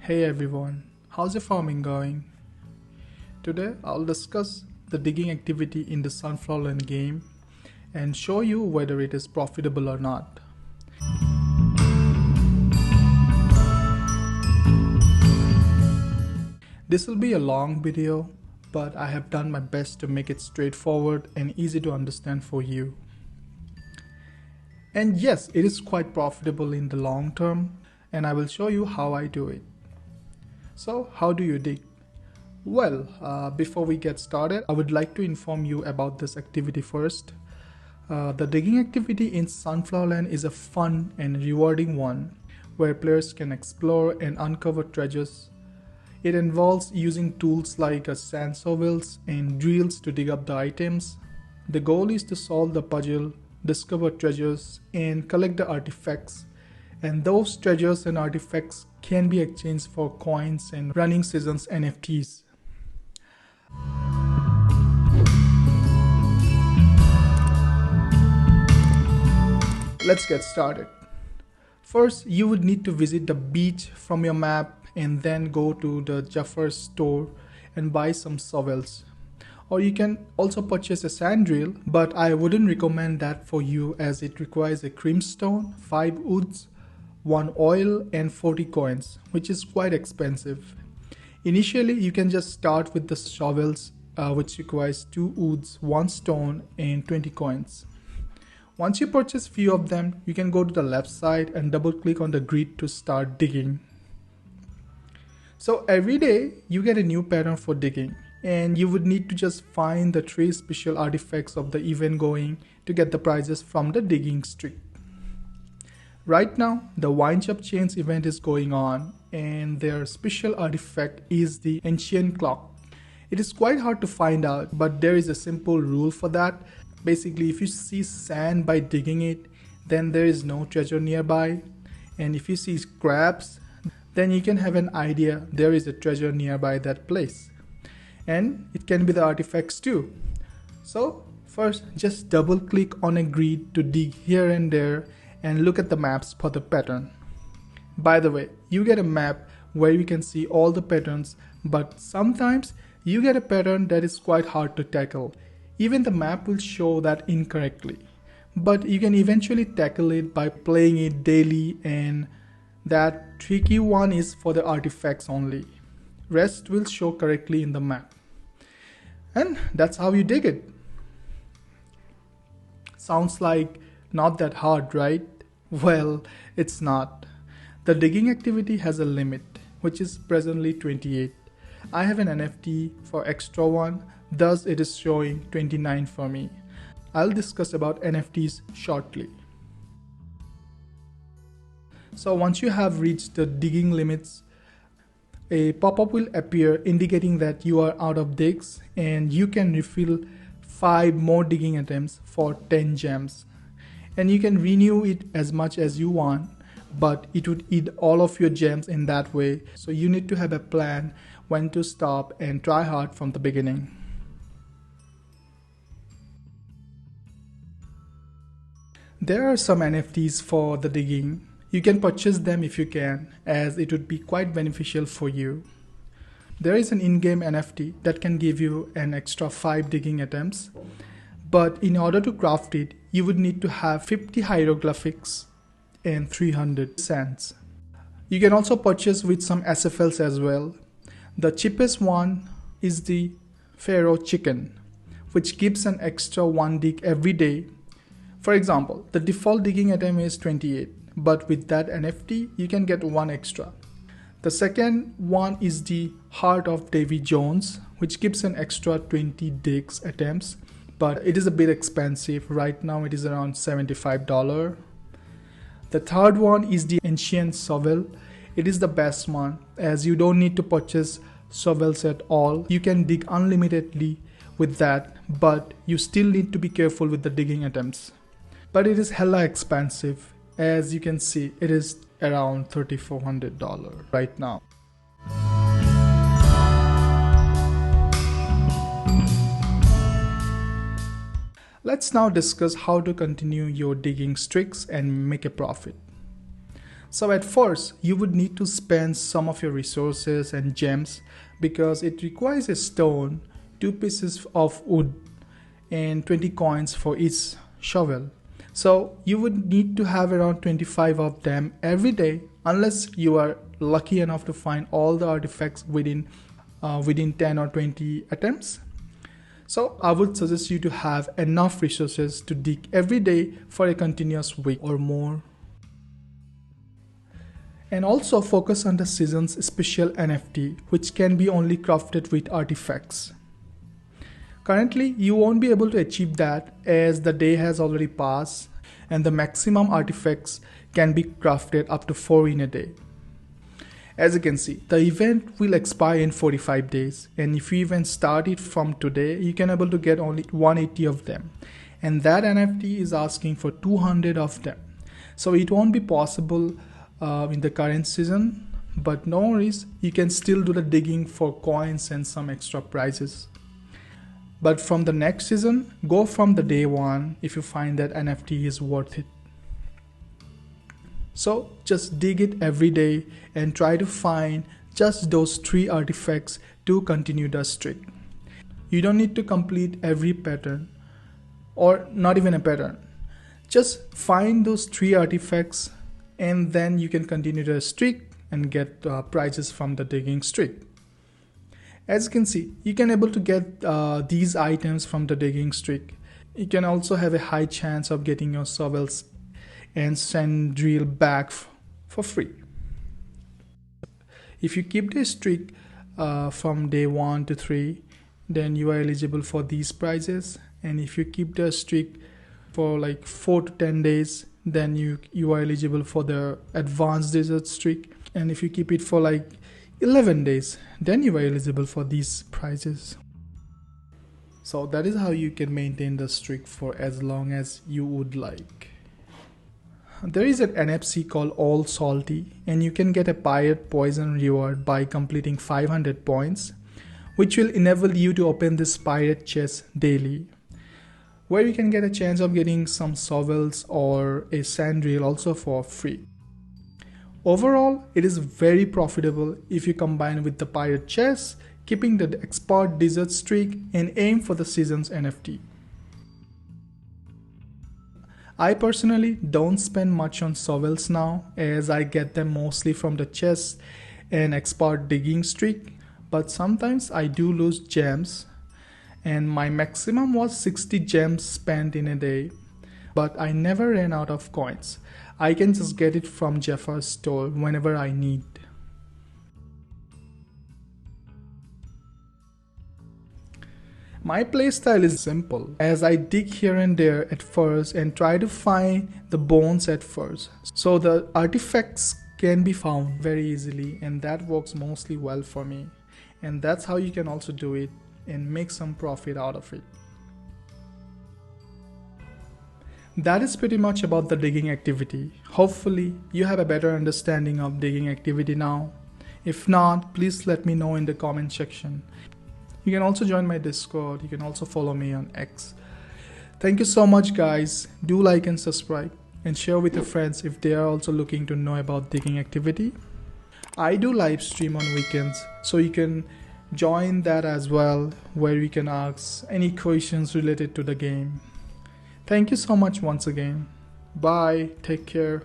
Hey everyone, how's your farming going? Today I'll discuss the digging activity in the Sunflower Land game and show you whether it is profitable or not. This will be a long video, but I have done my best to make it straightforward and easy to understand for you. And yes, it is quite profitable in the long term, and I will show you how I do it. So, how do you dig? Well, before we get started, I would like to inform you about this activity first. The digging activity in Sunflower Land is a fun and rewarding one where players can explore and uncover treasures. It involves using tools like sand shovels and drills to dig up the items. The goal is to solve the puzzle, discover treasures, and collect the artifacts. And those treasures and artifacts can be exchanged for coins and running seasons NFTs. Let's get started. First, you would need to visit the beach from your map and then go to the Jaffer's store and buy some shovels. Or you can also purchase a sand drill, but I wouldn't recommend that for you as it requires a creamstone, 5 woods, 1 oil and 40 coins, which is quite expensive. Initially, you can just start with the shovels, which requires 2 woods, 1 stone and 20 coins. Once you purchase few of them, you can go to the left side and double click on the grid to start digging. So every day you get a new pattern for digging, and you would need to just find the 3 special artifacts of the event going to get the prizes from the digging streak. Right now, the Wind Up Chains event is going on, and their special artifact is the ancient clock. It is quite hard to find out, but there is a simple rule for that. Basically, if you see sand by digging it, then there is no treasure nearby. And if you see scraps, then you can have an idea there is a treasure nearby that place. And it can be the artifacts too. So first, just double click on a grid to dig here and there and look at the maps for the pattern. By the way, you get a map where you can see all the patterns, but sometimes you get a pattern that is quite hard to tackle. Even the map will show that incorrectly. But you can eventually tackle it by playing it daily, and that tricky one is for the artifacts only. Rest will show correctly in the map. And that's how you dig it. Sounds like not that hard, right? Well, it's not. The digging activity has a limit, which is presently 28. I have an NFT for extra one, thus it is showing 29 for me. I'll discuss about NFTs shortly. So once you have reached the digging limits, a pop-up will appear indicating that you are out of digs, and you can refill 5 more digging attempts for 10 gems. And you can renew it as much as you want, but it would eat all of your gems in that way. So you need to have a plan when to stop and try hard from the beginning. There are some NFTs for the digging. You can purchase them if you can, as it would be quite beneficial for you. There is an in-game NFT that can give you an extra 5 digging attempts, but in order to craft it, you would need to have 50 hieroglyphics and 300 sands. You can also purchase with some SFLs as well. The cheapest one is the Pharaoh Chicken, which gives an extra 1 dig every day. For example, the default digging attempt is 28, but with that NFT, you can get 1 extra. The second one is the Heart of Davy Jones, which gives an extra 20 digs attempts, but it is a bit expensive. Right now it is around $75. The third one is the Ancient Shovel. It is the best one, as you don't need to purchase shovels at all. You can dig unlimitedly with that, but you still need to be careful with the digging attempts. But it is hella expensive. As you can see, it is around $3,400 right now. Let's now discuss how to continue your digging streaks and make a profit. So at first, you would need to spend some of your resources and gems because it requires a stone, 2 pieces of wood, and 20 coins for each shovel. So you would need to have around 25 of them every day unless you are lucky enough to find all the artifacts within 10 or 20 attempts. So I would suggest you to have enough resources to dig every day for a continuous week or more. And also focus on the season's special NFT, which can be only crafted with artifacts. Currently, you won't be able to achieve that as the day has already passed and the maximum artifacts can be crafted up to 4 in a day. As you can see, the event will expire in 45 days, and if you even start it from today, you can able to get only 180 of them. And that NFT is asking for 200 of them. So it won't be possible in the current season, but no worries, you can still do the digging for coins and some extra prizes. But from the next season, go from the day one if you find that NFT is worth it. So just dig it every day and try to find just those 3 artifacts to continue the streak. You don't need to complete every pattern or not even a pattern. Just find those 3 artifacts and then you can continue the streak and get prizes from the digging streak. As you can see, you can able to get these items from the digging streak. You can also have a high chance of getting your shovels and sand drill back for free. If you keep the streak from day 1 to 3, then you are eligible for these prizes. And if you keep the streak for like 4 to 10 days, then you are eligible for the advanced desert streak. And if you keep it for like 11 days, then you are eligible for these prizes. So that is how you can maintain the streak for as long as you would like. There is an NFC called All Salty, and you can get a pirate poison reward by completing 500 points, which will enable you to open this pirate chest daily, where you can get a chance of getting some shovels or a sand drill also for free. Overall, it is very profitable if you combine with the pirate chest, keeping the expert desert streak and aim for the season's NFT. I personally don't spend much on shovels now as I get them mostly from the chest and expert digging streak, but sometimes I do lose gems and my maximum was 60 gems spent in a day, but I never ran out of coins. I can just get it from Jaffa's store whenever I need. My playstyle is simple as I dig here and there at first and try to find the bones at first. So the artifacts can be found very easily and that works mostly well for me. And that's how you can also do it and make some profit out of it. That is pretty much about the digging activity. Hopefully you have a better understanding of digging activity now. If not, please let me know in the comment section. You can also join my Discord. You can also follow me on X. Thank you so much guys. Do like and subscribe and share with your friends if they are also looking to know about digging activity. I do live stream on weekends, so you can join that as well, where you can ask any questions related to the game. Thank you so much once again. Bye. Take care.